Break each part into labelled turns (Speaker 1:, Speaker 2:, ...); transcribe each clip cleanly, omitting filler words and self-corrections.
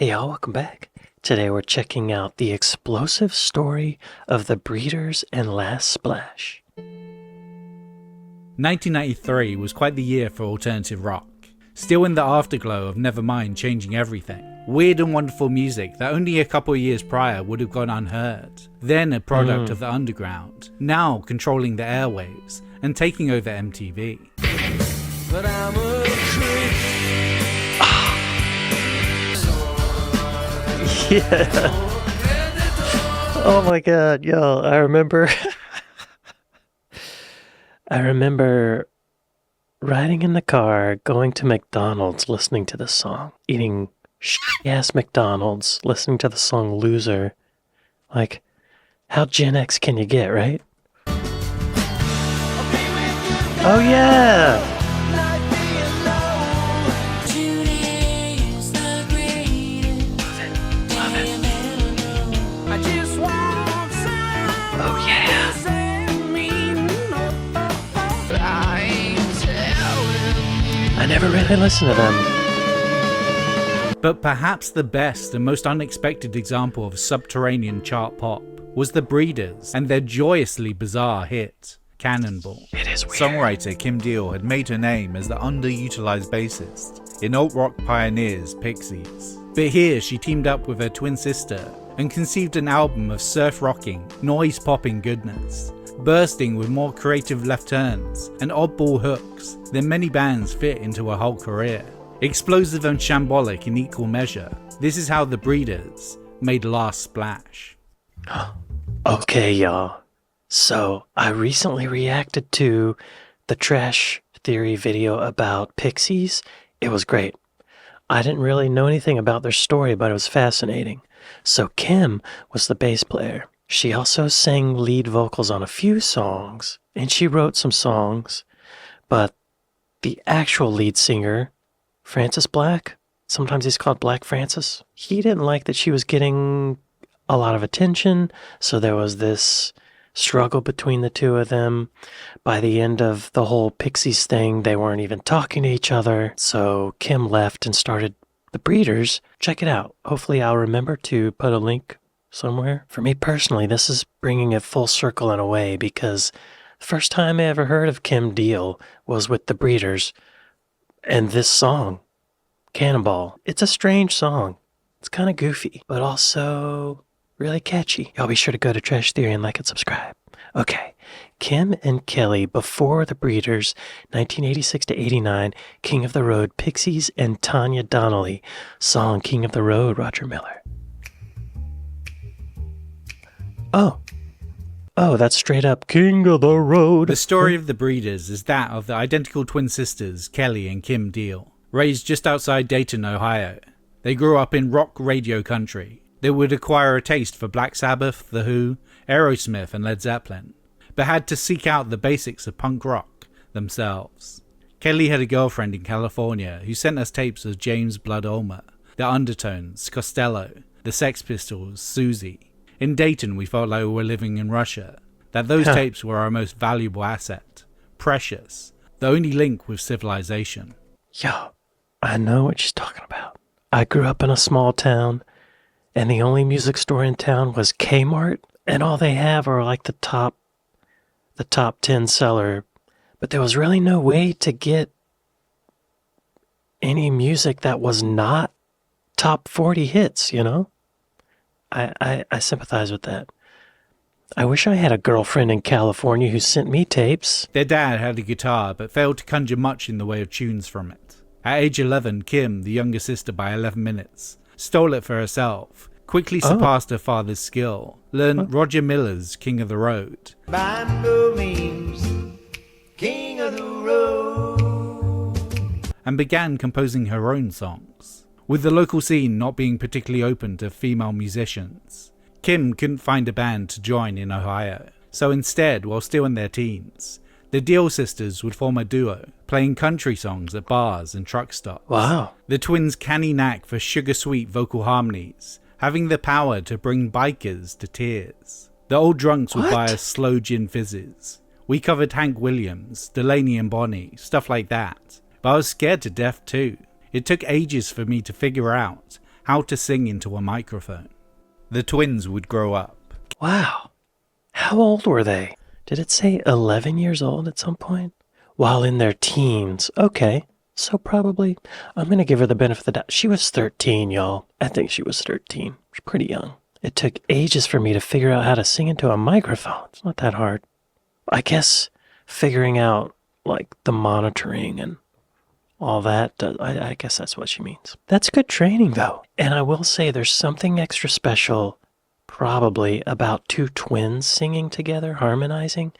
Speaker 1: Hey y'all, welcome back. Today we're checking out the explosive story of the Breeders and Last Splash.
Speaker 2: 1993 was quite the year for alternative rock. Still in the afterglow of Nevermind changing everything. Weird and wonderful music that only a couple of years prior would have gone unheard. Then a product of the underground, now controlling the airwaves and taking over MTV.
Speaker 3: But I'm a creep.
Speaker 1: Yeah. Oh my god, yo, I remember riding in the car, going to McDonald's, listening to this song, eating shitty-ass McDonald's, listening to the song Loser. Like, how Gen X can you get, right? Oh yeah! Oh yeah! I never really listened to them.
Speaker 2: But perhaps the best and most unexpected example of subterranean chart pop was the Breeders and their joyously bizarre hit, Cannonball.
Speaker 1: It is weird.
Speaker 2: Songwriter Kim Deal had made her name as the underutilized bassist in alt-rock pioneers Pixies. But here she teamed up with her twin sister and conceived an album of surf-rocking, noise-popping goodness, bursting with more creative left turns and oddball hooks than many bands fit into a whole career. Explosive and shambolic in equal measure, this is how the Breeders made Last Splash.
Speaker 1: Okay, y'all. So, I recently reacted to the Trash Theory video about Pixies. It was great. I didn't really know anything about their story, but it was fascinating. So, Kim was the bass player. She also sang lead vocals on a few songs, and she wrote some songs, but the actual lead singer, Francis Black, sometimes he's called Black Francis, he didn't like that she was getting a lot of attention, so there was this struggle between the two of them. By the end of the whole Pixies thing, they weren't even talking to each other, so Kim left and started the Breeders. Check it out. Hopefully I'll remember to put a link somewhere. For me personally, this is bringing it full circle in a way, because the first time I ever heard of Kim Deal was with the Breeders and this song, Cannonball. It's a strange song. It's kind of goofy, but also really catchy. Y'all be sure to go to Trash Theory and like and subscribe. Okay, Kim and Kelly before the Breeders, 1986 to 89, King of the Road, Pixies and Tanya Donnelly, song King of the Road, Roger Miller. Oh, that's straight up King of the Road.
Speaker 2: The story of the Breeders is that of the identical twin sisters Kelly and Kim Deal. Raised just outside Dayton, Ohio, they grew up in rock radio country. They would acquire a taste for Black Sabbath, The Who, Aerosmith and Led Zeppelin, but had to seek out the basics of punk rock themselves. Kelly had a girlfriend in California who sent us tapes of James Blood Ulmer, The Undertones, Costello, The Sex Pistols, Susie. In Dayton, we felt like we were living in Russia, that those tapes were our most valuable asset, precious, the only link with civilization.
Speaker 1: Yo, I know what she's talking about. I grew up in a small town, and the only music store in town was Kmart, and all they have are like the top 10 seller, but there was really no way to get any music that was not top 40 hits, you know? I sympathize with that. I wish I had a girlfriend in California who sent me tapes.
Speaker 2: Their dad had a guitar, but failed to conjure much in the way of tunes from it. At age 11, Kim, the younger sister by 11 minutes, stole it for herself, quickly surpassed her father's skill, learned Roger Miller's King of the Road.
Speaker 3: By no means, King of the Road.
Speaker 2: And began composing her own songs. With the local scene not being particularly open to female musicians, Kim couldn't find a band to join in Ohio, so instead, while still in their teens, the Deal sisters would form a duo, playing country songs at bars and truck stops.
Speaker 1: Wow.
Speaker 2: The twins' canny knack for sugar-sweet vocal harmonies, having the power to bring bikers to tears. The old drunks would buy us slow gin fizzes. We covered Hank Williams, Delaney and Bonnie, stuff like that. But I was scared to death too. It took ages for me to figure out how to sing into a microphone. The twins would grow up.
Speaker 1: Wow. How old were they? Did it say 11 years old at some point? While in their teens. Okay. So probably, I'm going to give her the benefit of the doubt. She was 13, y'all. I think she was 13. She's pretty young. It took ages for me to figure out how to sing into a microphone. It's not that hard. I guess figuring out, like, the monitoring and all that, I guess that's what she means. That's good training, though. And I will say there's something extra special, probably, about two twins singing together, harmonizing,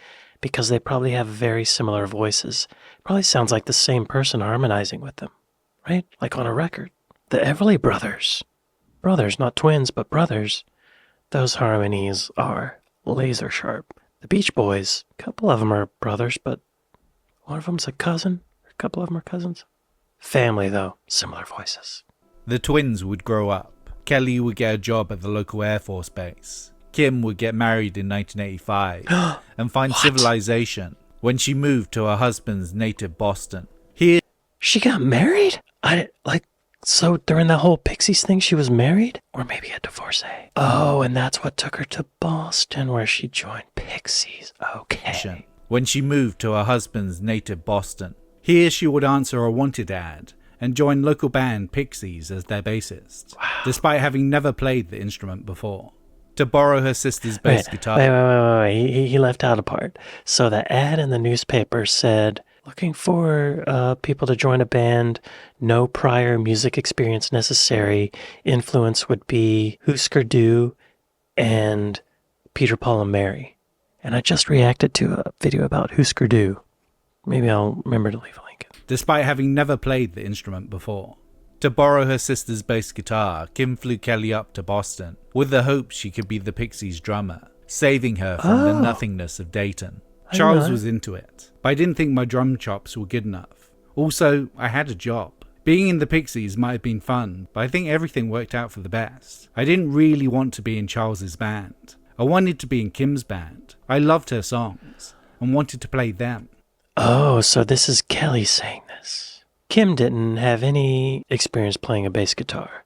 Speaker 1: because they probably have very similar voices. Probably sounds like the same person harmonizing with them, right? Like on a record. The Everly Brothers. Brothers, not twins, but brothers. Those harmonies are laser sharp. The Beach Boys, a couple of them are brothers, but one of them's a cousin. A couple of them are cousins. Family, though, similar voices.
Speaker 2: The twins would grow up. Kelly would get a job at the local Air Force base. Kim would get married in 1985 and find civilization when she moved to her husband's native Boston.
Speaker 1: She got married? So during the whole Pixies thing, she was married? Or maybe a divorcee? Oh, and that's what took her to Boston, where she joined Pixies. Okay.
Speaker 2: When she moved to her husband's native Boston. Here she would answer a wanted ad and join local band Pixies as their bassist, despite having never played the instrument before. To borrow her sister's bass guitar.
Speaker 1: Wait. He left out a part. So the ad in the newspaper said, looking for people to join a band, no prior music experience necessary. Influence would be Husker Du and Peter, Paul, and Mary. And I just reacted to a video about Husker Du. Maybe I'll remember to leave a link.
Speaker 2: Despite having never played the instrument before. To borrow her sister's bass guitar, Kim flew Kelly up to Boston with the hope she could be the Pixies' drummer, saving her from the nothingness of Dayton. Charles was into it, but I didn't think my drum chops were good enough. Also, I had a job. Being in the Pixies might have been fun, but I think everything worked out for the best. I didn't really want to be in Charles's band. I wanted to be in Kim's band. I loved her songs and wanted to play them.
Speaker 1: Oh, so this is Kelly saying this. Kim didn't have any experience playing a bass guitar.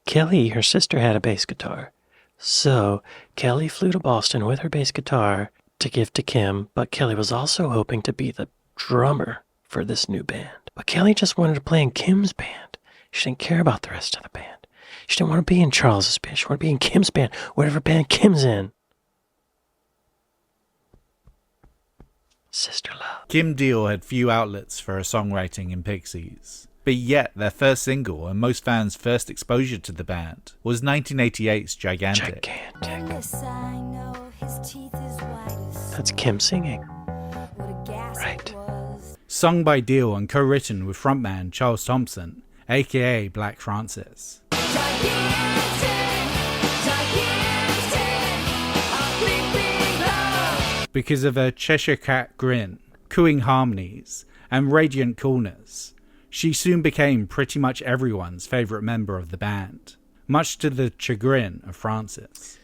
Speaker 1: Kelly, her sister, had a bass guitar. So Kelly flew to Boston with her bass guitar to give to Kim, but Kelly was also hoping to be the drummer for this new band. But Kelly just wanted to play in Kim's band. She didn't care about the rest of the band. She didn't want to be in Charles's band. She wanted to be in Kim's band, whatever band Kim's in. Sister love.
Speaker 2: Kim Deal had few outlets for her songwriting in Pixies, but yet their first single and most fans' first exposure to the band was 1988's Gigantic.
Speaker 1: That's Kim singing. Right.
Speaker 2: Sung by Deal and co-written with frontman Charles Thompson, aka Black Francis. Because of her Cheshire Cat grin, cooing harmonies, and radiant coolness, she soon became pretty much everyone's favourite member of the band, much to the chagrin of Francis.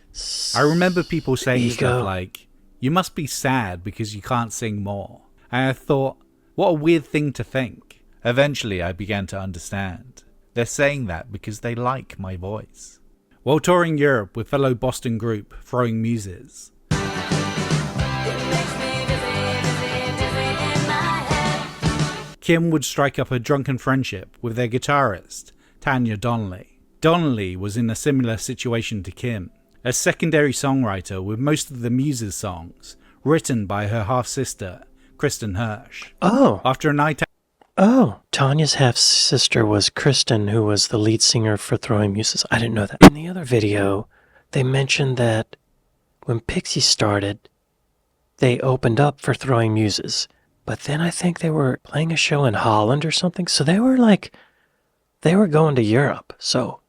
Speaker 2: I remember people saying stuff like, "You must be sad because you can't sing more." And I thought, what a weird thing to think. Eventually I began to understand. They're saying that because they like my voice. While touring Europe with fellow Boston group Throwing Muses, Kim would strike up a drunken friendship with their guitarist, Tanya Donnelly. Donnelly was in a similar situation to Kim, a secondary songwriter with most of the Muses songs written by her half-sister, Kristen Hirsch. After a night out...
Speaker 1: Tanya's half-sister was Kristen, who was the lead singer for Throwing Muses. I didn't know that. In the other video, they mentioned that when Pixies started, they opened up for Throwing Muses. But then I think they were playing a show in Holland or something. So they were going to Europe. So,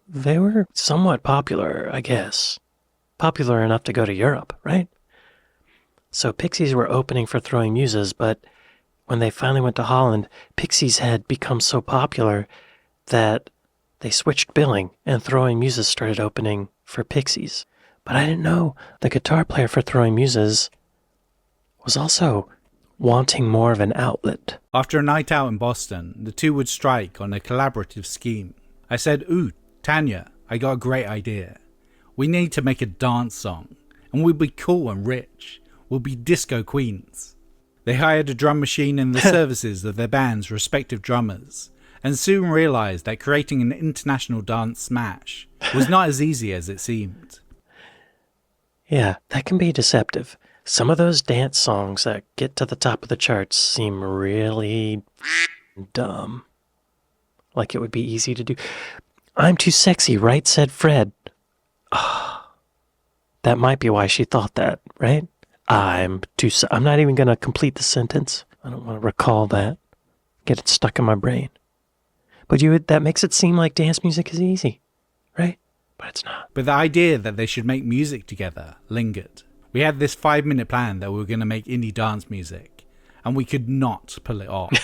Speaker 1: they were somewhat popular, I guess. Popular enough to go to Europe, right? So Pixies were opening for Throwing Muses, but when they finally went to Holland, Pixies had become so popular that they switched billing and Throwing Muses started opening for Pixies. But I didn't know the guitar player for Throwing Muses was also wanting more of an outlet.
Speaker 2: After a night out in Boston, the two would strike on a collaborative scheme. I said, "Ooh, Tanya, I got a great idea. We need to make a dance song, and we'll be cool and rich. We'll be disco queens." They hired a drum machine and the services of their band's respective drummers, and soon realized that creating an international dance smash was not as easy as it seemed.
Speaker 1: Yeah, that can be deceptive. Some of those dance songs that get to the top of the charts seem really dumb. Like it would be easy to do. "I'm too sexy, right?" said Fred. That might be why she thought that, right? I'm not even going to complete the sentence. I don't want to recall that. Get it stuck in my brain. But that makes it seem like dance music is easy, right? But it's not.
Speaker 2: But the idea that they should make music together lingered. We had this 5-minute plan that we were going to make indie dance music, and we could not pull it off.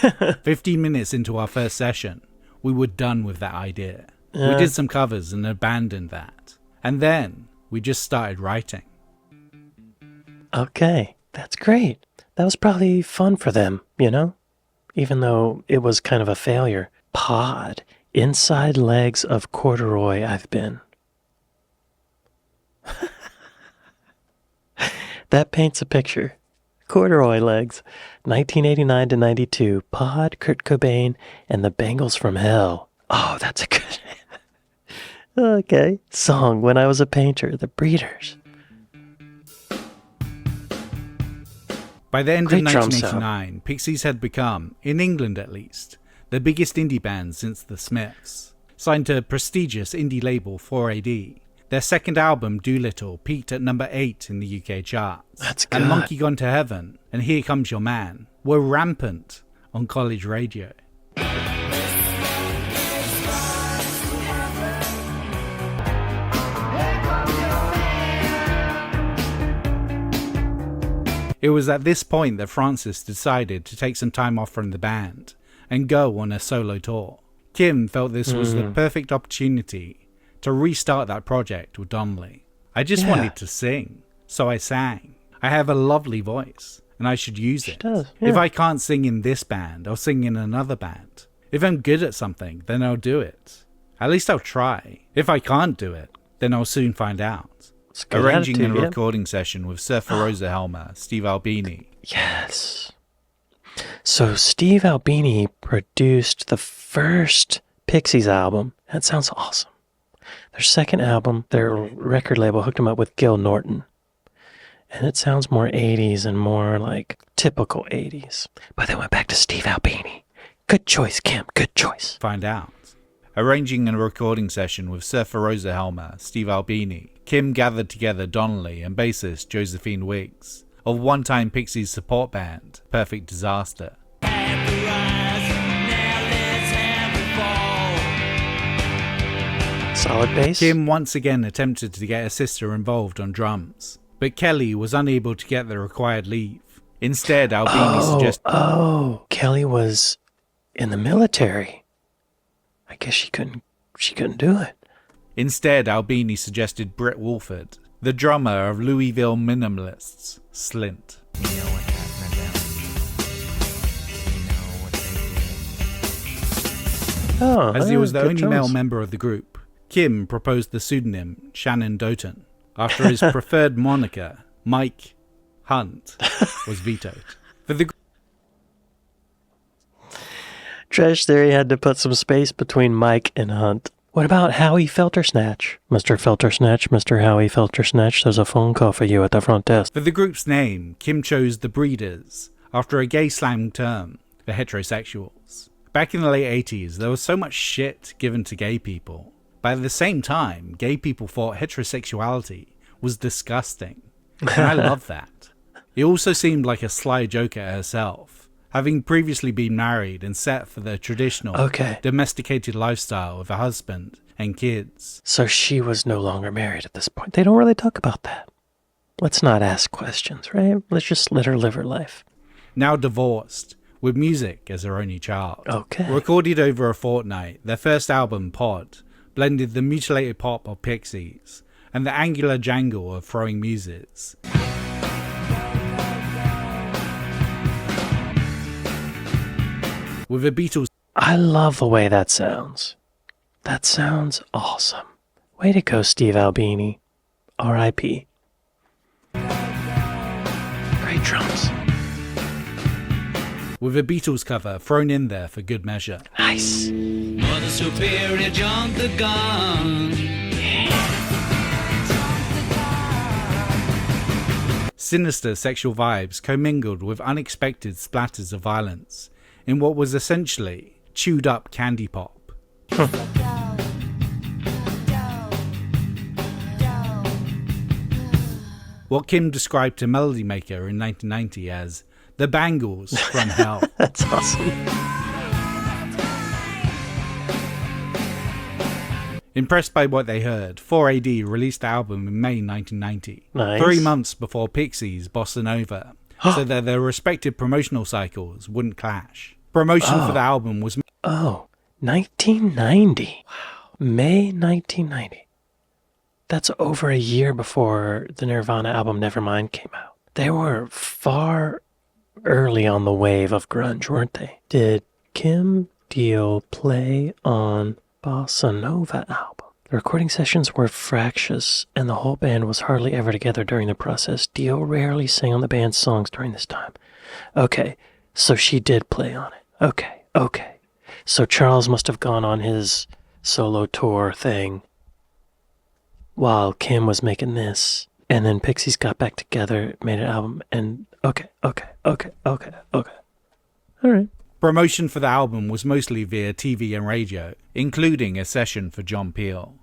Speaker 2: 15 minutes into our first session, we were done with that idea. We did some covers and abandoned that. And then we just started writing.
Speaker 1: Okay, that's great. That was probably fun for them, you know? Even though it was kind of a failure. Pod, inside legs of corduroy I've been. That paints a picture. Corduroy legs, 1989 to 92. Pod, Kurt Cobain, and the Bengals from Hell. Oh, that's a good... Okay. Song, When I Was a Painter, The Breeders.
Speaker 2: By the end of
Speaker 1: Great drum sound.
Speaker 2: 1989, Pixies had become, in England at least, the biggest indie band since the Smiths. Signed to prestigious indie label 4AD, their second album, Doolittle, peaked at number 8 in the UK charts.
Speaker 1: That's good.
Speaker 2: And Monkey Gone to Heaven and Here Comes Your Man were rampant on college radio. It was at this point that Francis decided to take some time off from the band and go on a solo tour. Kim felt this was the perfect opportunity to restart that project with Donnelly. "I just wanted to sing, so I sang. I have a lovely voice, and I should use it.
Speaker 1: does, yeah.
Speaker 2: If I can't sing in this band, I'll sing in another band. If I'm good at something, then I'll do it. At least I'll try. If I can't do it, then I'll soon find out." Arranging a recording session with Surfer Rosa Helmer, Steve Albini.
Speaker 1: Yes. So Steve Albini produced the first Pixies album. That sounds awesome. Their second album, their record label hooked them up with Gil Norton. And it sounds more 80s and more like typical 80s. But they went back to Steve Albini. Good choice, Kim. Good choice.
Speaker 2: Find out. Arranging a recording session with Surfer Rosa Helmer, Steve Albini, Kim gathered together Donnelly and bassist Josephine Wiggs of one-time Pixies support band, Perfect Disaster.
Speaker 1: Solid bass.
Speaker 2: Kim once again attempted to get her sister involved on drums, but Kelly was unable to get the required leave. Instead, Albini suggested...
Speaker 1: Kelly was in the military. I guess she couldn't do it.
Speaker 2: Instead, Albini suggested Britt Wolford, the drummer of Louisville Minimalists, Slint. As he was the only male member of the group, Kim proposed the pseudonym Shannon Doten, after his preferred moniker, Mike Hunt, was vetoed. For the
Speaker 1: Trash Theory had to put some space between Mike and Hunt. What about Howie Feltersnatch? Mr. Feltersnatch, Mr. Howie Feltersnatch, there's a phone call for you at the front desk.
Speaker 2: For the group's name, Kim chose The Breeders, after a gay slang term for heterosexuals. Back in the late 80s, there was so much shit given to gay people, but at the same time, gay people thought heterosexuality was disgusting, and I love that. It also seemed like a sly joke at herself, having previously been married and set for the traditional domesticated lifestyle of a husband and kids.
Speaker 1: So she was no longer married at this point. They don't really talk about that. Let's not ask questions, right? Let's just let her live her life.
Speaker 2: Now divorced, with music as her only child.
Speaker 1: Okay.
Speaker 2: Recorded over a fortnight, their first album, Pod, blended the mutilated pop of Pixies and the angular jangle of Throwing Muses. With the Beatles...
Speaker 1: I love the way that sounds. That sounds awesome. Way to go, Steve Albini. R.I.P. Great drums.
Speaker 2: With a Beatles cover thrown in there for good measure.
Speaker 1: Nice.
Speaker 4: Mother Superior jumped the gun.
Speaker 2: Sinister sexual vibes commingled with unexpected splatters of violence in what was essentially chewed up candy pop. What Kim described to Melody Maker in 1990 as the Bangles from hell.
Speaker 1: That's awesome.
Speaker 2: Impressed by what they heard, 4AD released the album in May 1990,
Speaker 1: Nice.
Speaker 2: 3 months before Pixies' Bossa Nova, so that their respective promotional cycles wouldn't clash. Promotion for the album was...
Speaker 1: Oh, 1990. Wow. May 1990. That's over a year before the Nirvana album Nevermind came out. They were far early on the wave of grunge, weren't they? Did Kim Deal play on Bossa Nova album? The recording sessions were fractious, and the whole band was hardly ever together during the process. Dio rarely sang on the band's songs during this time. Okay, so she did play on it. Okay. So Charles must have gone on his solo tour thing while Kim was making this, and then Pixies got back together, made an album, and okay. All right.
Speaker 2: Promotion for the album was mostly via TV and radio, including a session for John Peel.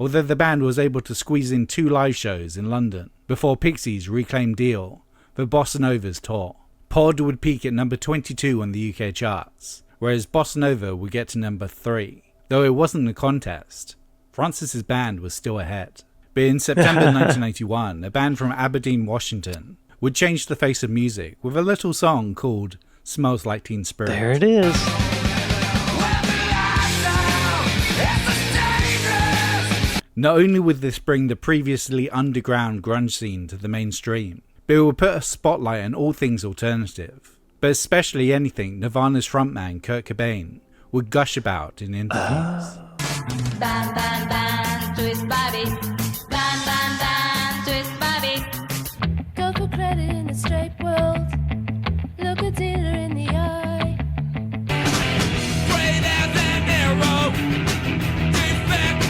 Speaker 2: Although the band was able to squeeze in 2 live shows in London before Pixies reclaimed Deal for Bossa Nova's tour. Pod would peak at number 22 on the UK charts, whereas Bossa Nova would get to number 3. Though it wasn't a contest, Francis's band was still ahead. But in September 1991, a band from Aberdeen, Washington, would change the face of music with a little song called Smells Like Teen Spirit.
Speaker 1: There it is.
Speaker 2: Not only would this bring the previously underground grunge scene to the mainstream, but it would put a spotlight on all things alternative, but especially anything Nirvana's frontman Kurt Cobain would gush about in interviews.
Speaker 5: Bam, bam, bam to his body. Bam, bam, bam to his body. Go for credit in a straight world. Look a dealer in the eye.
Speaker 4: Straight as an arrow. Defect.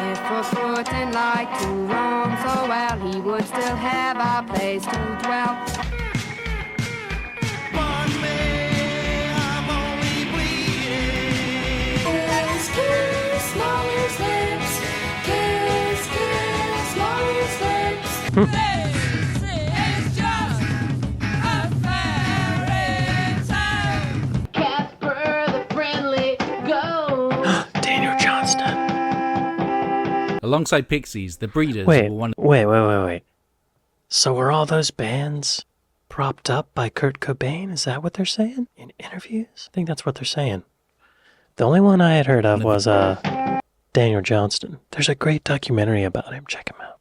Speaker 6: If for putting like to wrong so well, he would still have a place to dwell.
Speaker 4: One way, I'm only bleeding.
Speaker 5: Kiss, kiss, small his lips. Kiss, kiss, small his lips.
Speaker 4: This is just a fairy tale.
Speaker 6: Casper the Friendly Ghost.
Speaker 1: Daniel Johnston.
Speaker 2: Alongside Pixies, the Breeders
Speaker 1: Wait.
Speaker 2: were one
Speaker 1: So were all those bands propped up by Kurt Cobain? Is that what they're saying in interviews? I think that's what they're saying. The only one I had heard of was Daniel Johnston. There's a great documentary about him. Check him out.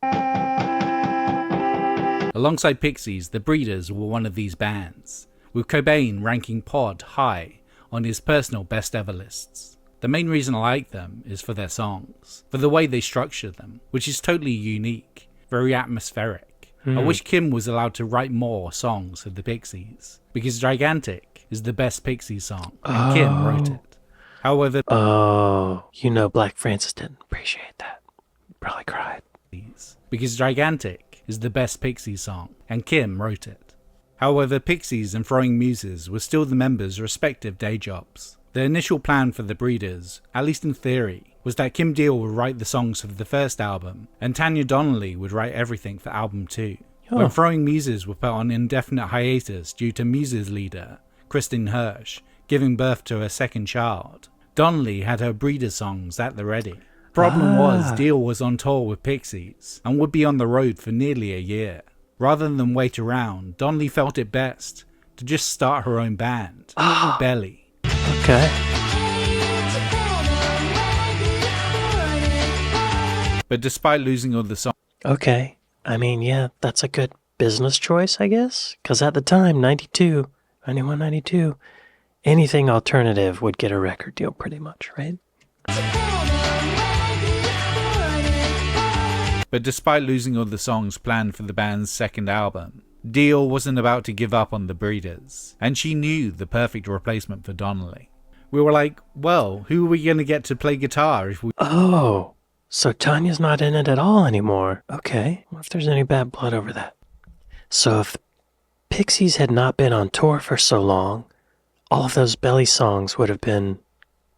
Speaker 2: Alongside Pixies, the Breeders were one of these bands, with Cobain ranking Pod high on his personal best ever lists. The main reason I like them is for their songs, for the way they structure them, which is totally unique, very atmospheric. I wish Kim was allowed to write more songs of the Pixies, because Gigantic is the best Pixies song, and Kim wrote it. However,
Speaker 1: Black Francis didn't appreciate that. Probably cried.
Speaker 2: because Gigantic is the best Pixies song, and Kim wrote it. However, Pixies and Throwing Muses were still the members' respective day jobs. The initial plan for the Breeders, at least in theory, was that Kim Deal would write the songs for the first album, and Tanya Donnelly would write everything for album 2. When Throwing Muses were put on indefinite hiatus due to Muses leader, Kristen Hirsch, giving birth to her second child, Donnelly had her Breeders songs at the ready. Problem was, Deal was on tour with Pixies, and would be on the road for nearly a year. Rather than wait around, Donnelly felt it best to just start her own band, Belly.
Speaker 1: Okay.
Speaker 2: But despite losing all the songs,
Speaker 1: Okay. I mean, yeah, that's a good business choice, I guess. Because at the time, 92, 91, 92, anything alternative would get a record deal pretty much, right?
Speaker 2: But despite losing all the songs planned for the band's second album, Dio wasn't about to give up on the Breeders, and she knew the perfect replacement for Donnelly. We were like, well, who are we going to get to play guitar if we...
Speaker 1: Oh, so Tanya's not in it at all anymore. Okay, what if there's any bad blood over that? So if the Pixies had not been on tour for so long, all of those Belly songs would have been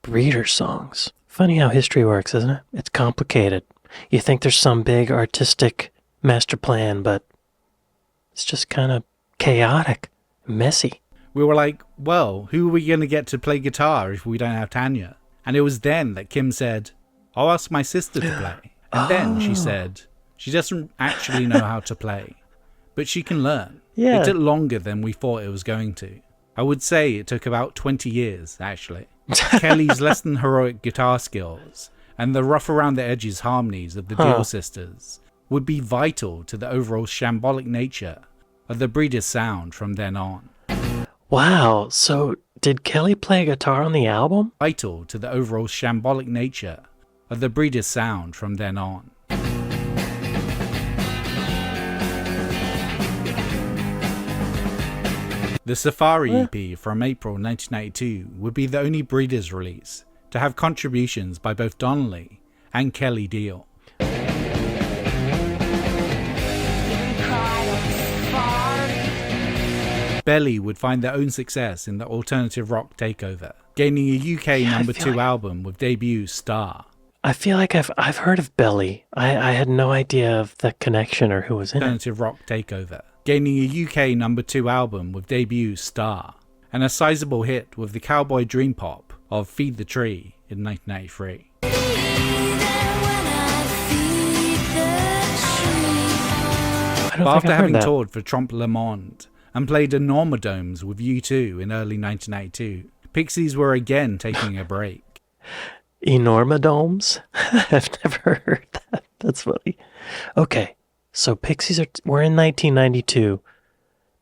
Speaker 1: Breeder songs. Funny how history works, isn't it? It's complicated. You think there's some big artistic master plan, but it's just kind of chaotic, messy.
Speaker 2: We were like, well, who are we going to get to play guitar if we don't have Tanya? And it was then that Kim said, I'll ask my sister to play. And then she said, she doesn't actually know how to play, but she can learn.
Speaker 1: Yeah.
Speaker 2: It took longer than we thought it was going to. I would say it took about 20 years, actually. Kelly's less than heroic guitar skills and the rough around the edges harmonies of the Deal sisters would be vital to the overall shambolic nature of the Breeders' sound from then on.
Speaker 1: Wow, so did Kelly play guitar on the album?
Speaker 2: Vital to the overall shambolic nature of the Breeders' sound from then on. The Safari EP from April 1992 would be the only Breeders release to have contributions by both Donnelly and Kelly Deal. Belly would find their own success in the alternative rock takeover, gaining a UK number 2 album with debut Star.
Speaker 1: I feel like I've heard of Belly. I had no idea of the connection or who was in it.
Speaker 2: Alternative rock takeover, gaining a UK number 2 album with debut Star, and a sizable hit with the cowboy dream pop of Feed the Tree in 1993. But after having toured for Trompe Le Monde and played Enormodomes with U2 in early 1992, Pixies were again taking a break.
Speaker 1: Enormodomes? I've never heard that. That's funny. Okay, so Pixies we're in 1992.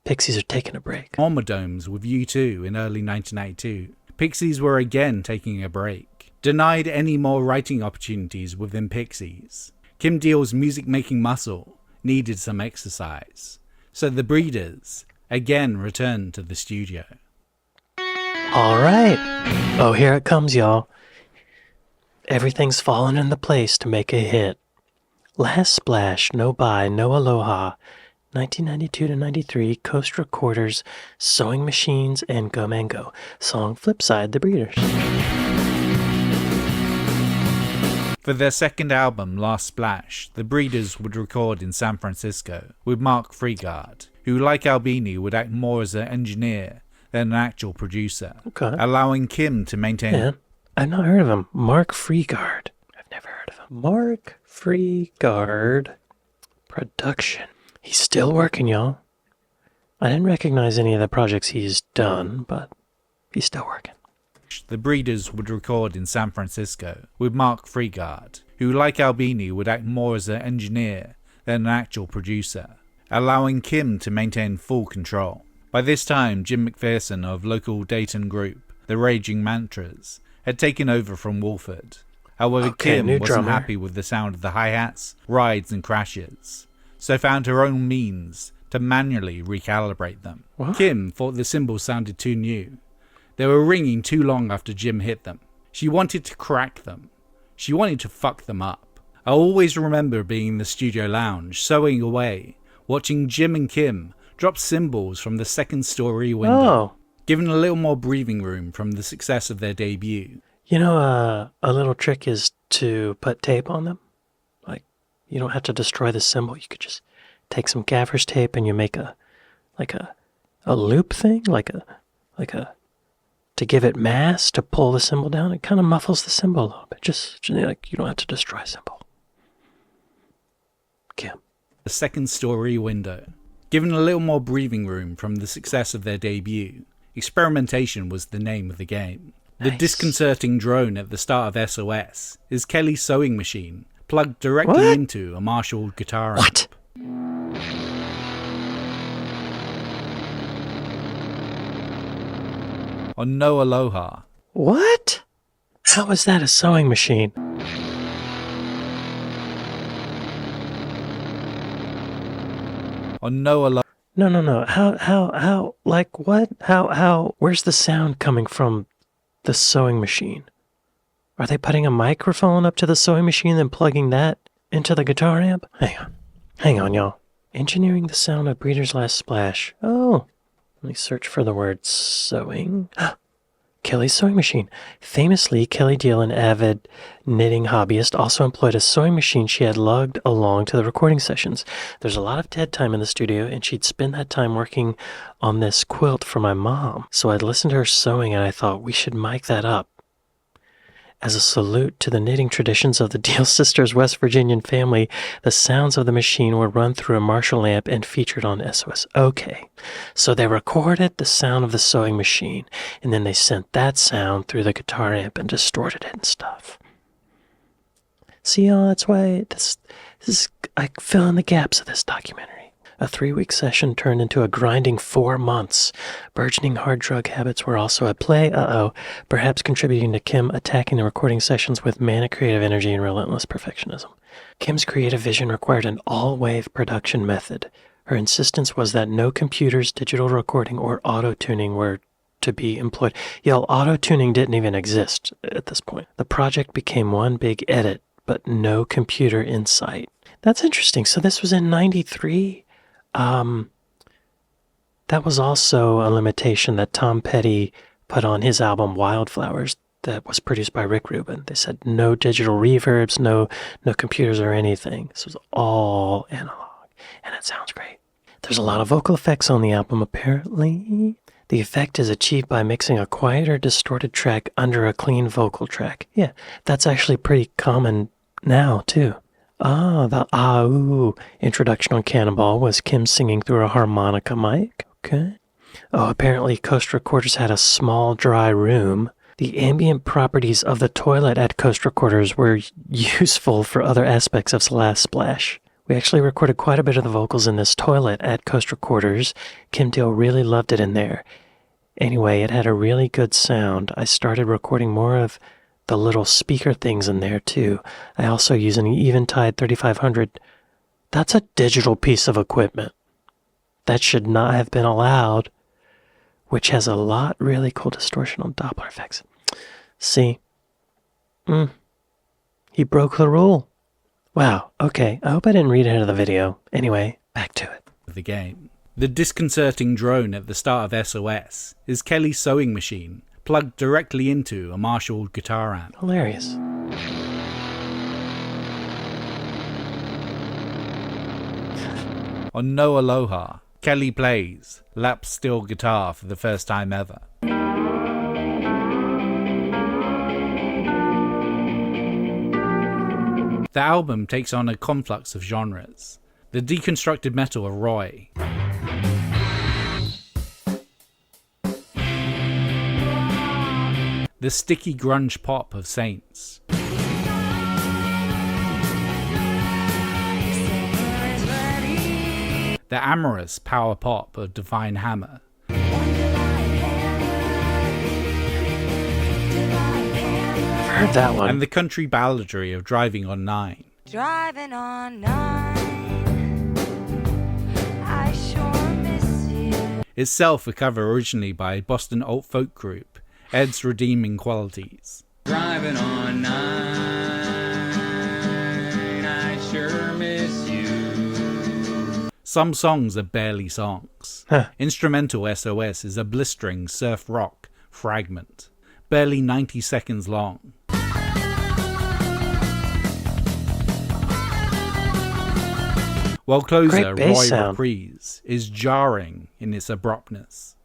Speaker 1: Pixies are taking a break.
Speaker 2: Enormodomes with U2 in early 1992, Pixies were again taking a break. Denied any more writing opportunities within Pixies. Kim Deal's music-making muscle needed some exercise, so the Breeders again returned to the studio.
Speaker 1: All right. Oh, here it comes, y'all. Everything's fallen into place to make a hit. Last Splash, No Bye, No Aloha, 1992 to 93, Coast Recorders, Sewing Machines, and Go Mango. Song Flipside, The Breeders.
Speaker 2: For their second album, Last Splash, the Breeders would record in San Francisco with Mark Freegard, who, like Albini, would act more as an engineer than an actual producer, allowing Kim to maintain...
Speaker 1: Yeah, I've not heard of him. Mark Freegard. I've never heard of him. Mark Freegard Production. He's still working, y'all. I didn't recognize any of the projects he's done, but he's still working.
Speaker 2: The Breeders would record in San Francisco with Mark Freegard, who, like Albini, would act more as an engineer than an actual producer, allowing Kim to maintain full control. By this time, Jim McPherson of local Dayton group, The Raging Mantras, had taken over from Wolford. However, Kim wasn't happy with the sound of the hi-hats, rides and crashes, so found her own means to manually recalibrate them. What? Kim thought the cymbals sounded too new. They were ringing too long after Jim hit them. She wanted to crack them. She wanted to fuck them up. I always remember being in the studio lounge, sewing away, watching Jim and Kim drop cymbals from the second story window, giving a little more breathing room from the success of their debut.
Speaker 1: You know, a little trick is to put tape on them. Like, you don't have to destroy the cymbal. You could just take some gaffer's tape and you make a loop thing, like a to give it mass, to pull the cymbal down. It kind of muffles the cymbal a little bit. Just like, you don't have to destroy a cymbal. Kim.
Speaker 2: The second story window. Given a little more breathing room from the success of their debut, experimentation was the name of the game. Nice. The disconcerting drone at the start of SOS is Kelly's sewing machine, plugged directly into a Marshall guitar amp. On No Aloha.
Speaker 1: What? How is that a sewing machine?
Speaker 2: On No Aloha.
Speaker 1: No. How, like what? How, where's the sound coming from the sewing machine? Are they putting a microphone up to the sewing machine and plugging that into the guitar amp? Hang on, y'all. Engineering the sound of Breeder's Last Splash. Oh, let me search for the word sewing. Kelly's sewing machine. Famously, Kelly Deal, an avid knitting hobbyist, also employed a sewing machine she had lugged along to the recording sessions. There's a lot of dead time in the studio, and she'd spend that time working on this quilt for my mom. So I'd listen to her sewing, and I thought we should mic that up. As a salute to the knitting traditions of the Deal sisters' West Virginian family, the sounds of the machine were run through a Marshall amp and featured on SOS. Okay, so they recorded the sound of the sewing machine, and then they sent that sound through the guitar amp and distorted it and stuff. See, that's why this is, I fill in the gaps of this documentary. A 3-week session turned into a grinding 4 months. Burgeoning hard drug habits were also at play, perhaps contributing to Kim attacking the recording sessions with manic creative energy and relentless perfectionism. Kim's creative vision required an all-wave production method. Her insistence was that no computers, digital recording, or auto-tuning were to be employed. Auto-tuning didn't even exist at this point. The project became one big edit, but no computer in sight. That's interesting. So this was in 93? That was also a limitation that Tom Petty put on his album Wildflowers that was produced by Rick Rubin. They said no digital reverbs, no computers or anything. This was all analog, and it sounds great. There's a lot of vocal effects on the album, apparently. The effect is achieved by mixing a quieter, distorted track under a clean vocal track. Yeah, that's actually pretty common now, too. The ah-ooh introduction on Cannonball was Kim singing through a harmonica mic. Okay. Apparently Coast Recorders had a small, dry room. The ambient properties of the toilet at Coast Recorders were useful for other aspects of Last Splash. We actually recorded quite a bit of the vocals in this toilet at Coast Recorders. Kim Deal really loved it in there. Anyway, it had a really good sound. I started recording more of the little speaker things in there too. I also use an Eventide 3500. That's a digital piece of equipment. That should not have been allowed, which has a lot really cool distortional Doppler effects. See? He broke the rule. Wow, okay, I hope I didn't read ahead of the video. Anyway, back to it.
Speaker 2: The game. The disconcerting drone at the start of SOS is Kelly's sewing machine, plugged directly into a Marshall guitar amp.
Speaker 1: Hilarious.
Speaker 2: On No Aloha, Kelly plays lap steel guitar for the first time ever. The album takes on a conflux of genres. The deconstructed metal of Roy, the sticky grunge pop of Saints, the amorous power pop of Divine Hammer,
Speaker 1: I've heard that one.
Speaker 2: and the country balladry of Driving on 9.
Speaker 6: Driving on 9, I sure miss you.
Speaker 2: Itself a cover originally by Boston alt folk group Ed's Redeeming Qualities.
Speaker 4: Driving on 9, I sure miss you.
Speaker 2: Some songs are barely songs.
Speaker 1: Huh.
Speaker 2: Instrumental SOS is a blistering surf rock fragment, barely 90 seconds long. While closer,
Speaker 1: Great bass
Speaker 2: Roy
Speaker 1: sound.
Speaker 2: Reprise is jarring in its abruptness.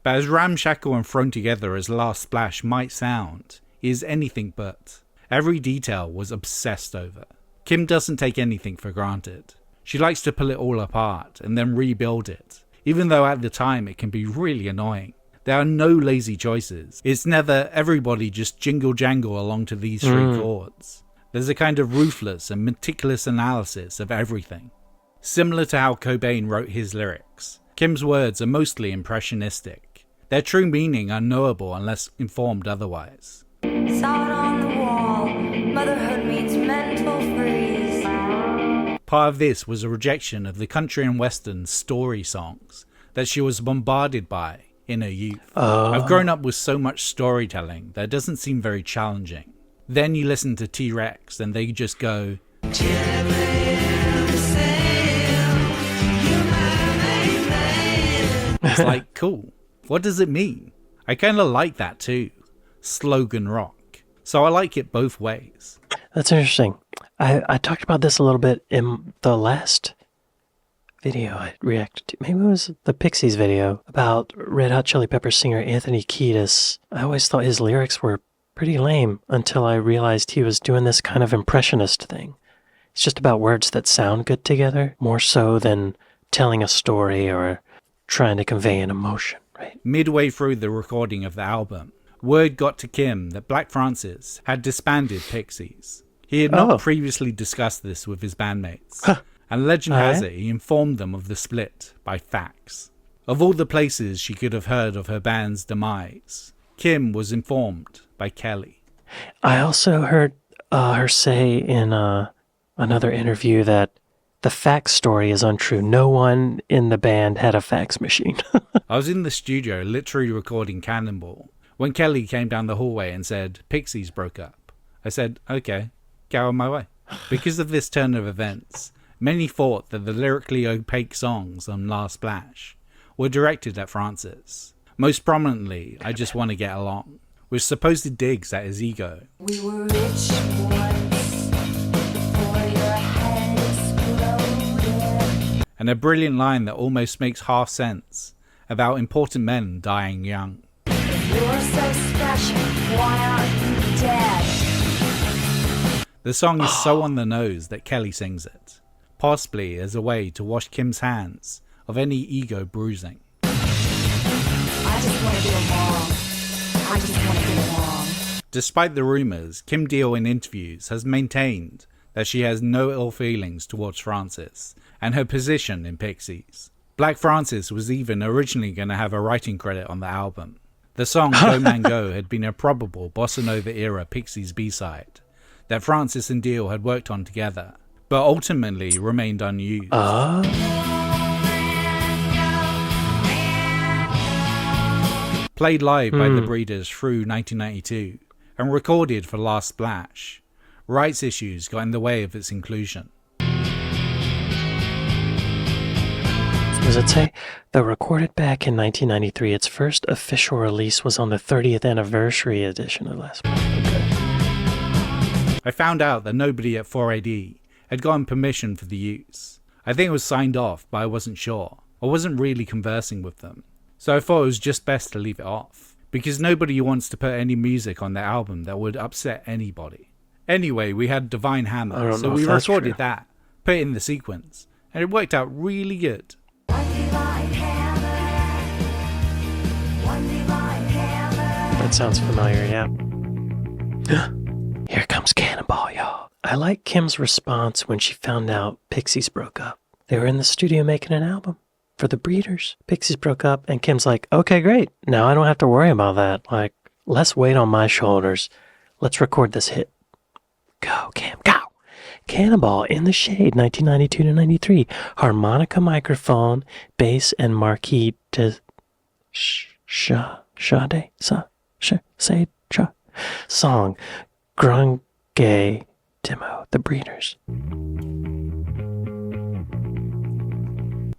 Speaker 2: But as ramshackle and thrown together as Last Splash might sound, it is anything but. Every detail was obsessed over. Kim doesn't take anything for granted. She likes to pull it all apart and then rebuild it, even though at the time it can be really annoying. There are no lazy choices. It's never everybody just jingle jangle along to these three chords. There's a kind of ruthless and meticulous analysis of everything. Similar to how Cobain wrote his lyrics, Kim's words are mostly impressionistic, their true meaning unknowable unless informed otherwise.
Speaker 7: Saw it on the wall. Motherhood means mental freeze.
Speaker 2: Part of this was a rejection of the country and western story songs that she was bombarded by in her youth. I've grown up with so much storytelling that it doesn't seem very challenging. Then you listen to T-Rex and they just go, it's like, cool. What does it mean? I kind of like that too. Slogan rock. So I like it both ways.
Speaker 1: That's interesting. I talked about this a little bit in the last video I reacted to. Maybe it was the Pixies video about Red Hot Chili Peppers singer Anthony Kiedis. I always thought his lyrics were pretty lame until I realized he was doing this kind of impressionist thing. It's just about words that sound good together, more so than telling a story or trying to convey an emotion, right?
Speaker 2: Midway through the recording of the album, word got to Kim that Black Francis had disbanded Pixies. He had not previously discussed this with his bandmates, and legend has it he informed them of the split by fax. Of all the places she could have heard of her band's demise, Kim was informed by Kelly.
Speaker 1: I also heard her say in another interview that the fax story is untrue. No one in the band had a fax machine.
Speaker 2: I was in the studio literally recording Cannonball when Kelly came down the hallway and said, Pixies broke up. I said, okay, get out of my way. Because of this turn of events, many thought that the lyrically opaque songs on Last Splash were directed at Francis. Most prominently, I Just Want to Get Along, with supposed digs at his ego.
Speaker 7: We were rich once before your head exploded.
Speaker 2: And a brilliant line that almost makes half sense about important men dying young.
Speaker 7: You're so special, why aren't you dead?
Speaker 2: The song is so on the nose that Kelly sings it, possibly as a way to wash Kim's hands of any ego bruising.
Speaker 7: I just want to get along. I just want to get along.
Speaker 2: Despite the rumours, Kim Deal in interviews has maintained that she has no ill feelings towards Francis and her position in Pixies. Black Francis was even originally going to have a writing credit on the album. The song Go Man Go had been a probable bossa nova era Pixies B-side that Francis and Deal had worked on together, but ultimately remained unused. Played live by the Breeders through 1992 and recorded for Last Splash, rights issues got in the way of its inclusion.
Speaker 1: Does it say? Though recorded back in 1993, its first official release was on the 30th anniversary edition of Last Splash. Okay.
Speaker 2: I found out that nobody at 4AD had gotten permission for the use. I think it was signed off, but I wasn't sure. I wasn't really conversing with them. So I thought it was just best to leave it off, because nobody wants to put any music on their album that would upset anybody. Anyway, we had Divine Hammer, so we recorded that, put it in the sequence, and it worked out really good.
Speaker 1: That sounds familiar, yeah. Here comes Cannonball, y'all. I like Kim's response when she found out Pixies broke up. They were in the studio making an album for the Breeders. Pixies broke up, and Kim's like, okay, great. Now I don't have to worry about that. Like, less weight on my shoulders. Let's record this hit. Go, Cam, go! Cannonball in the Shade, 1992 to 93. Harmonica microphone, bass, and marquee to Sade, song, grunge, demo, the Breeders.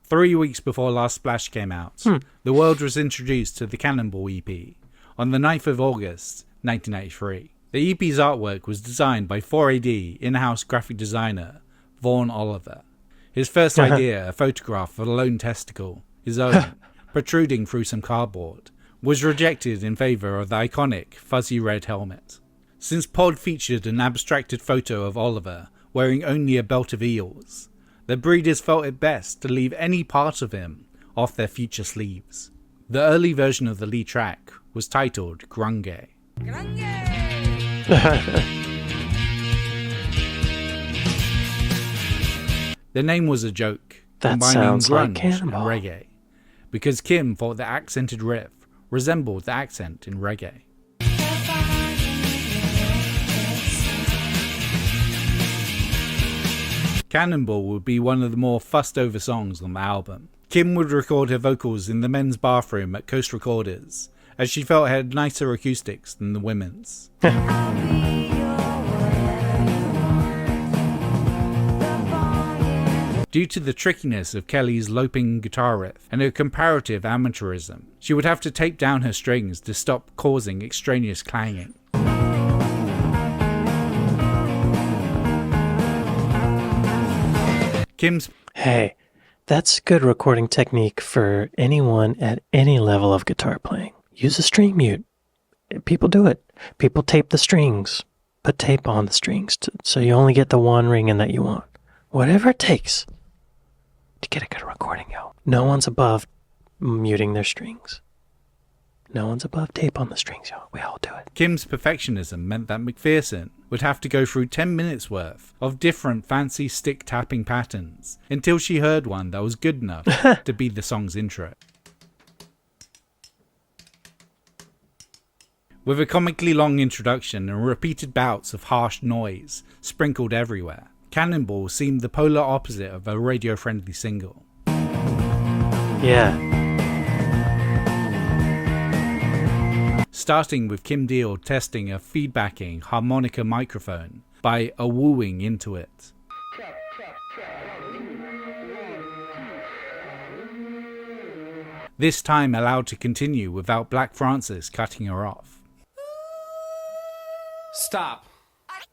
Speaker 2: 3 weeks before Last Splash came out, the world was introduced to the Cannonball EP on the 9th of August, 1993. The EP's artwork was designed by 4AD in-house graphic designer Vaughn Oliver. His first idea, a photograph of a lone testicle, his own, protruding through some cardboard, was rejected in favour of the iconic fuzzy red helmet. Since Pod featured an abstracted photo of Oliver wearing only a belt of eels, the Breeders felt it best to leave any part of him off their future sleeves. The early version of the lead track was titled Grunge. The name was a joke,
Speaker 1: That
Speaker 2: combining
Speaker 1: sounds like
Speaker 2: grunge and
Speaker 1: Cannonball.
Speaker 2: reggae, because Kim thought the accented riff resembled the accent in reggae. Cannonball would be one of the more fussed over songs on the album. Kim would record her vocals in the men's bathroom at Coast Recorders, as she felt it had nicer acoustics than the women's. Due to the trickiness of Kelly's loping guitar riff and her comparative amateurism, she would have to tape down her strings to stop causing extraneous clanging. Kim's
Speaker 1: Hey, that's good recording technique for anyone at any level of guitar playing. Use a string mute. People do it. People tape the strings. Put tape on the strings so you only get the one ringing that you want. Whatever it takes to get a good recording, yo. No one's above muting their strings. No one's above tape on the strings, yo. We all do it.
Speaker 2: Kim's perfectionism meant that McPherson would have to go through 10 minutes worth of different fancy stick tapping patterns until she heard one that was good enough to be the song's intro. With a comically long introduction and repeated bouts of harsh noise sprinkled everywhere, Cannonball seemed the polar opposite of a radio-friendly single.
Speaker 1: Yeah.
Speaker 2: Starting with Kim Deal testing a feedbacking harmonica microphone by wooing into it. This time allowed to continue without Black Francis cutting her off.
Speaker 3: Stop.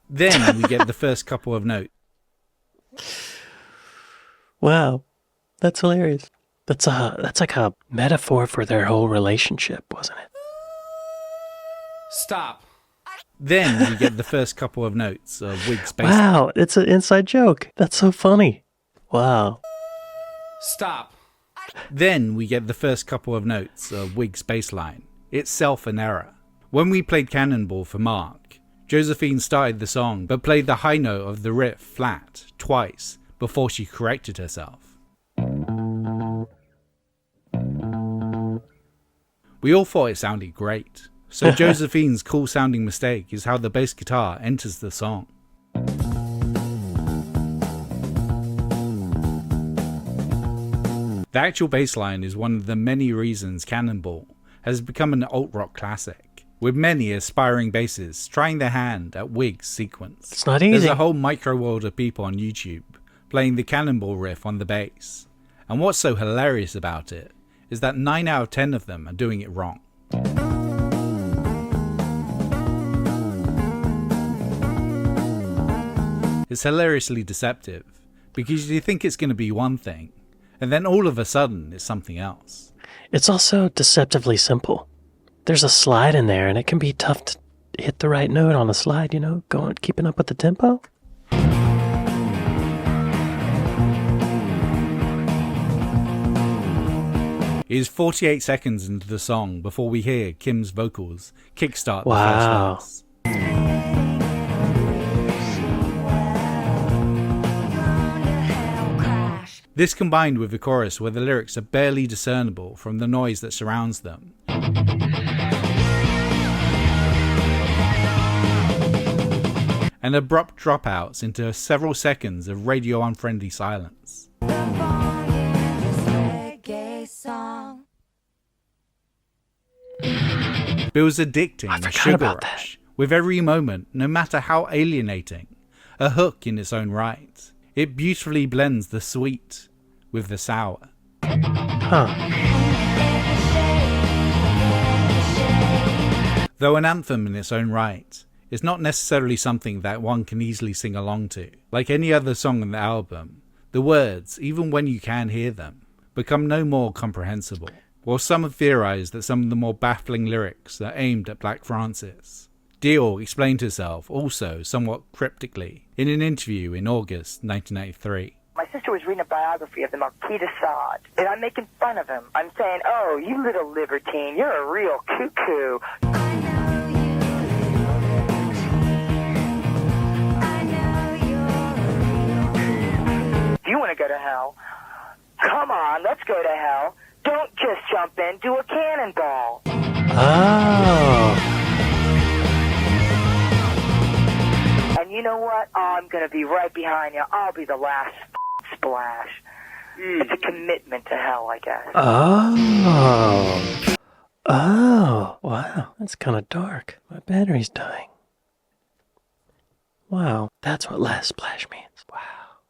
Speaker 2: Then we get the first couple of notes.
Speaker 1: Wow. That's hilarious. That's like a metaphor for their whole relationship, wasn't it?
Speaker 3: Stop.
Speaker 2: Then we get the first couple of notes of Wig's bass.
Speaker 1: Wow, it's an inside joke. That's so funny. Wow.
Speaker 3: Stop.
Speaker 2: Then we get the first couple of notes of Wig's bass line, itself an error. When we played Cannonball for Mark, Josephine started the song but played the high note of the riff flat twice before she corrected herself. We all thought it sounded great, so Josephine's cool sounding mistake is how the bass guitar enters the song. The actual bass line is one of the many reasons Cannonball has become an alt-rock classic, with many aspiring bassists trying their hand at Wig's sequence.
Speaker 1: It's not easy.
Speaker 2: There's a whole micro world of people on YouTube playing the Cannonball riff on the bass, and what's so hilarious about it is that 9 out of 10 of them are doing it wrong. It's hilariously deceptive, because you think it's going to be one thing, and then all of a sudden it's something else.
Speaker 1: It's also deceptively simple. There's a slide in there, and it can be tough to hit the right note on the slide, keeping up with the tempo.
Speaker 2: It is 48 seconds into the song before we hear Kim's vocals kickstart the
Speaker 1: Wow.
Speaker 2: first verse. This combined with the chorus where the lyrics are barely discernible from the noise that surrounds them. And abrupt dropouts into several seconds of radio-unfriendly silence. Bill's addicting
Speaker 1: I
Speaker 2: a
Speaker 1: forgot
Speaker 2: sugar
Speaker 1: about
Speaker 2: rush, with every moment, no matter how alienating, a hook in its own right. It beautifully blends the sweet with the sour.
Speaker 1: Huh.
Speaker 2: Though an anthem in its own right, it's not necessarily something that one can easily sing along to. Like any other song on the album, the words, even when you can hear them, become no more comprehensible. While some have theorized that some of the more baffling lyrics are aimed at Black Francis. Deal explained herself also somewhat cryptically in an interview in August 1993.
Speaker 8: My sister was reading a biography of the Marquis de Sade, and I'm making fun of him. I'm saying, oh, you little libertine, you're a real cuckoo. Do you want to go to hell. Come on, let's go to hell. Don't just jump in, do a cannonball.
Speaker 1: Oh.
Speaker 8: And you know what? I'm going to be right behind you. I'll be the last splash. It's a commitment to hell, I guess.
Speaker 1: Oh. Oh. Wow. That's kind of dark. My battery's dying. Wow. That's what last splash means. Wow.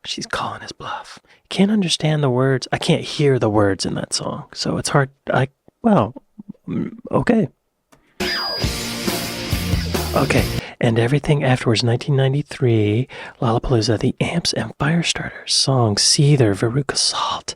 Speaker 1: She's calling his bluff. Can't understand the words. I can't hear the words in that song. So it's hard. Okay. Okay. And everything afterwards, 1993, Lollapalooza, the Amps and Firestarters song, Seether, Veruca Salt.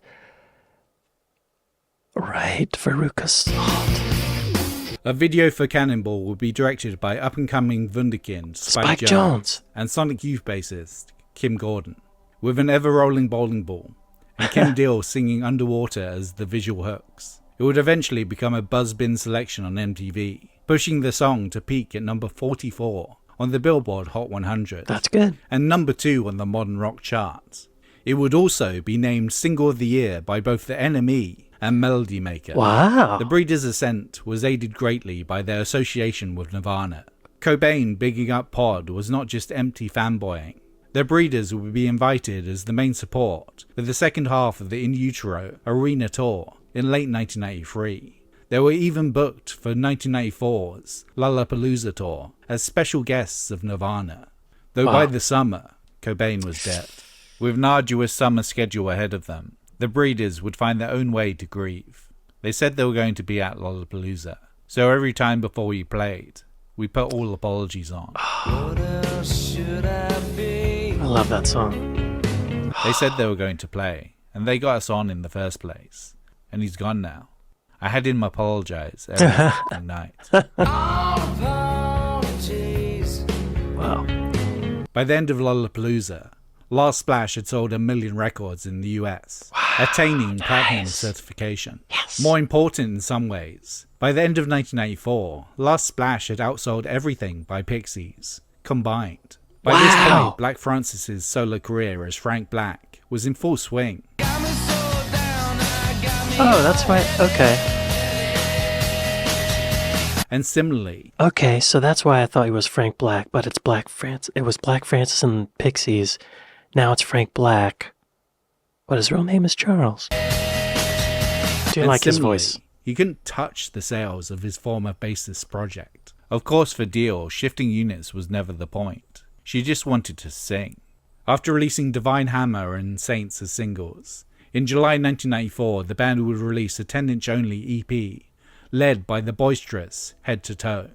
Speaker 1: Right, Veruca Salt.
Speaker 2: A video for Cannonball will be directed by up-and-coming wunderkind Spike
Speaker 1: Jonze
Speaker 2: and Sonic Youth bassist Kim Gordon, with an ever-rolling bowling ball, and Kim Deal singing underwater as the visual hooks. It would eventually become a buzz-bin selection on MTV, pushing the song to peak at number 44 on the Billboard Hot 100.
Speaker 1: That's good.
Speaker 2: And number 2 on the modern rock charts. It would also be named Single of the Year by both the NME and Melody Maker.
Speaker 1: Wow.
Speaker 2: The Breeders' ascent was aided greatly by their association with Nirvana. Cobain bigging up Pod was not just empty fanboying. The Breeders would be invited as the main support for the second half of the In Utero Arena Tour in late 1993. They were even booked for 1994's Lollapalooza tour as special guests of Nirvana. Though by the summer, Cobain was dead. With an arduous summer schedule ahead of them, the Breeders would find their own way to grieve. They said they were going to be at Lollapalooza, so every time before we played, we put all apologies on.
Speaker 3: What else should I be?
Speaker 1: I love that song.
Speaker 2: They said they were going to play, and they got us on in the first place. And he's gone now. I had him apologize every fucking night.
Speaker 3: All apologies.
Speaker 1: Wow.
Speaker 2: By the end of Lollapalooza, Last Splash had sold 1 million records in the US, attaining platinum certification.
Speaker 1: Yes.
Speaker 2: More important in some ways, by the end of 1994, Last Splash had outsold everything by Pixies, combined. By this
Speaker 1: Wow.
Speaker 2: point, Black Francis's solo career as Frank Black was in full swing.
Speaker 1: Oh, that's why. Okay.
Speaker 2: And similarly,
Speaker 1: Okay, so that's why I thought he was Frank Black, but it's Black Francis. It was Black Francis and Pixies. Now it's Frank Black. But his real name is Charles. Do you like his voice?
Speaker 2: he couldn't touch the sales of his former bassist project. Of course, for Deal, shifting units was never the point. She just wanted to sing. After releasing Divine Hammer and Saints as singles, in July 1994, the band would release a 10-inch only EP, led by the boisterous Head to Toe.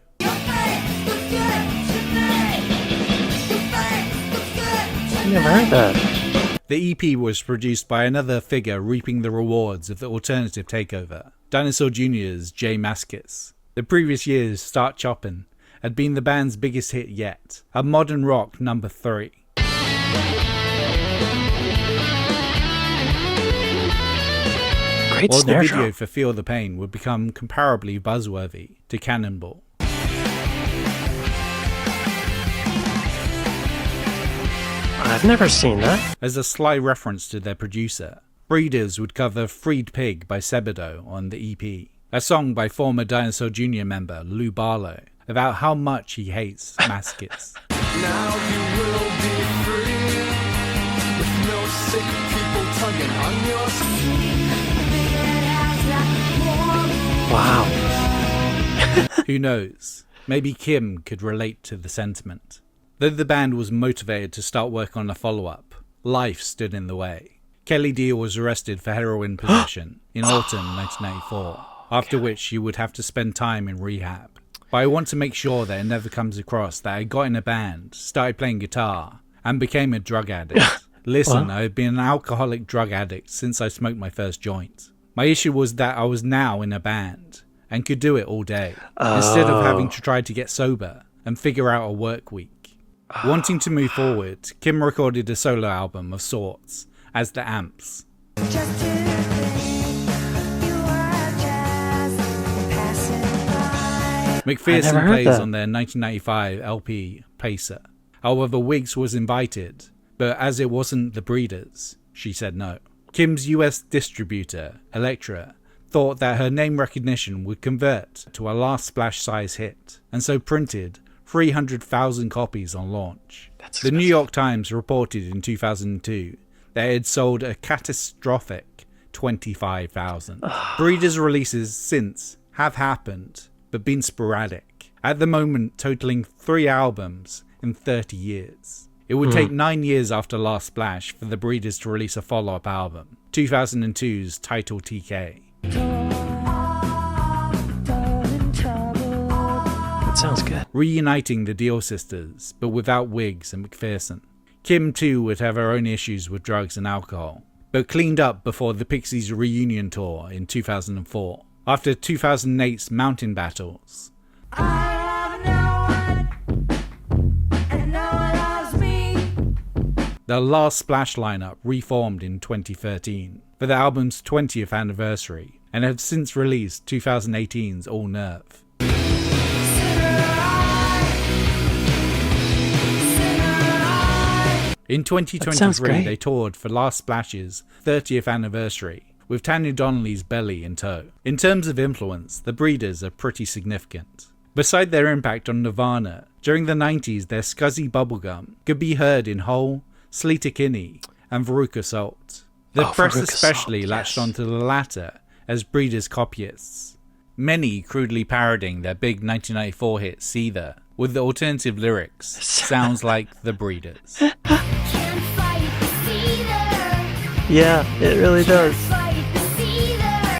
Speaker 1: I never heard that.
Speaker 2: The EP was produced by another figure reaping the rewards of the alternative takeover, Dinosaur Jr.'s Jay Mascis. The previous year's Start Choppin' had been the band's biggest hit yet, a modern rock number 3.
Speaker 1: Great
Speaker 2: While the
Speaker 1: snare
Speaker 2: video
Speaker 1: drum.
Speaker 2: for Feel the Pain would become comparably buzzworthy to Cannonball.
Speaker 1: I've never seen that.
Speaker 2: As a sly reference to their producer, Breeders would cover Freed Pig by Sebadoh on the EP, a song by former Dinosaur Jr. member Lou Barlow about how much he hates Mascis.
Speaker 3: Now you will be free with no sick people tugging on your
Speaker 1: Wow.
Speaker 2: Who knows? Maybe Kim could relate to the sentiment. Though the band was motivated to start work on a follow-up, life stood in the way. Kelly Deal was arrested for heroin possession in autumn 1994, after which she would have to spend time in rehab. But I want to make sure that it never comes across that I got in a band, started playing guitar, and became a drug addict. Listen,
Speaker 1: What?
Speaker 2: I've been an alcoholic drug addict since I smoked my first joint. My issue was that I was now in a band, and could do it all day, instead of having to try to get sober and figure out a work week. Wanting to move forward, Kim recorded a solo album of sorts, as the Amps. McPherson
Speaker 1: heard
Speaker 2: plays
Speaker 1: that.
Speaker 2: on their 1995 LP Pacer. However, Wiggs was invited, but as it wasn't the Breeders, she said no. Kim's US distributor, Elektra, thought that her name recognition would convert to a Last Splash size hit, and so printed 300,000 copies on launch. The New York Times reported in 2002 that it had sold a catastrophic 25,000. Breeders' releases since have happened, but been sporadic, at the moment totaling 3 albums in 30 years. It would take 9 years after Last Splash for the Breeders to release a follow-up album, 2002's Title TK.
Speaker 1: That sounds good.
Speaker 2: Reuniting the Deal sisters, but without Wiggs and McPherson. Kim too would have her own issues with drugs and alcohol, but cleaned up before the Pixies reunion tour in 2004, after 2008's Mountain Battles. The Last Splash lineup reformed in 2013 for the album's 20th anniversary and have since released 2018's All Nerve. In 2023, they toured for Last Splash's 30th anniversary with Tanya Donnelly's Belly in tow. In terms of influence, the Breeders are pretty significant. Beside their impact on Nirvana, during the 90s their scuzzy bubblegum could be heard in Hole, Sleater Kinney, and Veruca Salt. The press
Speaker 1: Veruca
Speaker 2: especially
Speaker 1: Salt,
Speaker 2: latched
Speaker 1: yes.
Speaker 2: onto the latter as Breeders' copyists, many crudely parodying their big 1994 hit Seether, with the alternative lyrics, sounds like the Breeders.
Speaker 1: Yeah, it really does.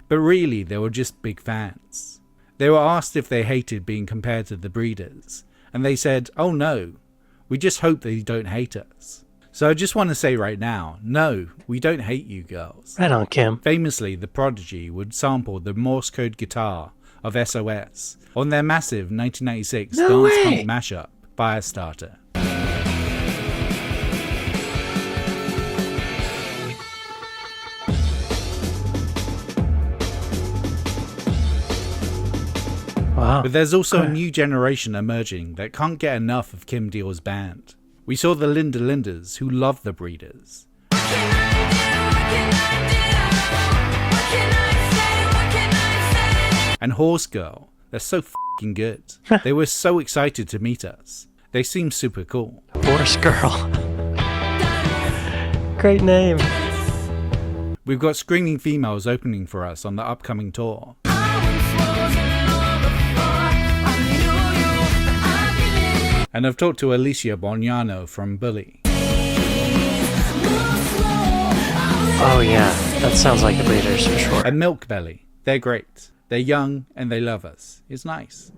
Speaker 2: But really, they were just big fans. They were asked if they hated being compared to the Breeders, and they said, oh no, we just hope they don't hate us. So I just want to say right now, no, we don't hate you girls.
Speaker 1: Right on, Kim.
Speaker 2: Famously, the Prodigy would sample the Morse code guitar of SOS on their massive 1996 dance punk mashup, Firestarter.
Speaker 1: Wow.
Speaker 2: But there's also a new generation emerging that can't get enough of Kim Deal's band. We saw the Linda Lindas, who love the Breeders. And Horse Girl, they're so f***ing good. They were so excited to meet us. They seem super cool.
Speaker 1: Horse Girl. Great name.
Speaker 2: We've got Screaming Females opening for us on the upcoming tour. And I've talked to Alicia Bognano from Bully.
Speaker 1: Oh yeah, that sounds like the Breeders for sure.
Speaker 2: And Milk Belly. They're great. They're young and they love us. It's nice.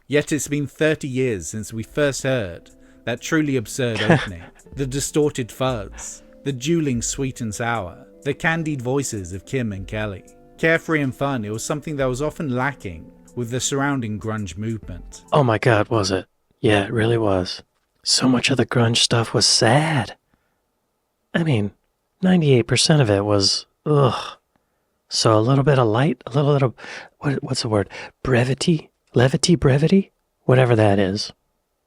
Speaker 2: Yet it's been 30 years since we first heard that truly absurd opening. The distorted fuzz, the dueling sweet and sour, the candied voices of Kim and Kelly. Carefree and fun, it was something that was often lacking with the surrounding grunge movement.
Speaker 1: Oh my god, was it? Yeah, it really was. So much of the grunge stuff was sad. I mean, 98% of it was, ugh. So a little bit of light, a little bit of, what's the word? Brevity? Levity? Brevity? Whatever that is.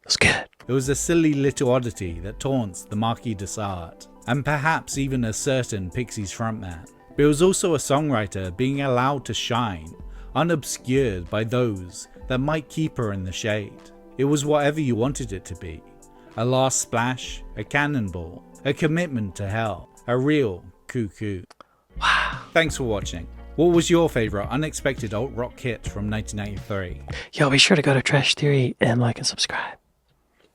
Speaker 1: It's good.
Speaker 2: It was a silly little oddity that taunts the Marquis de Sade, and perhaps even a certain Pixies frontman. But it was also a songwriter being allowed to shine, unobscured by those that might keep her in the shade. It was whatever you wanted it to be. A Last Splash, a Cannonball, a commitment to hell, a real cuckoo.
Speaker 1: Wow.
Speaker 2: Thanks for watching. What was your favourite unexpected alt-rock hit from 1993?
Speaker 1: Yo, be sure to go to Trash Theory and like and subscribe.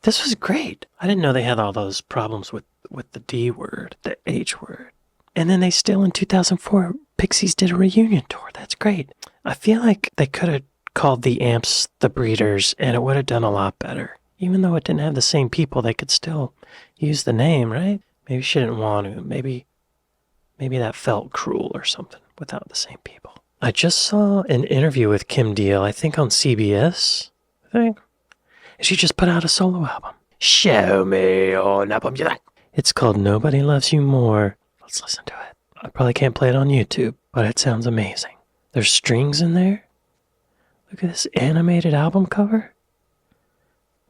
Speaker 1: This was great. I didn't know they had all those problems with the D word, the H word. And then they still, in 2004, Pixies did a reunion tour. That's great. I feel like they could have called the Amps the Breeders, and it would have done a lot better. Even though it didn't have the same people, they could still use the name, right? Maybe she didn't want to. Maybe that felt cruel or something without the same people. I just saw an interview with Kim Deal, I think on CBS, And she just put out a solo album. Show me an album you like. It's called Nobody Loves You More. Let's listen to it. I probably can't play it on YouTube, but it sounds amazing. There's strings in there. Look at this animated album cover.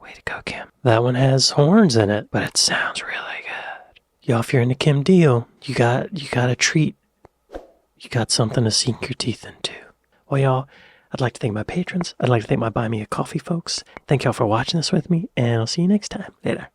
Speaker 1: Way to go, Kim. That one has horns in it, but it sounds really good. Y'all, if you're into Kim Deal, you got a treat. You got something to sink your teeth into. Well, y'all, I'd like to thank my patrons. I'd like to thank my Buy Me a Coffee folks. Thank y'all for watching this with me, and I'll see you next time. Later.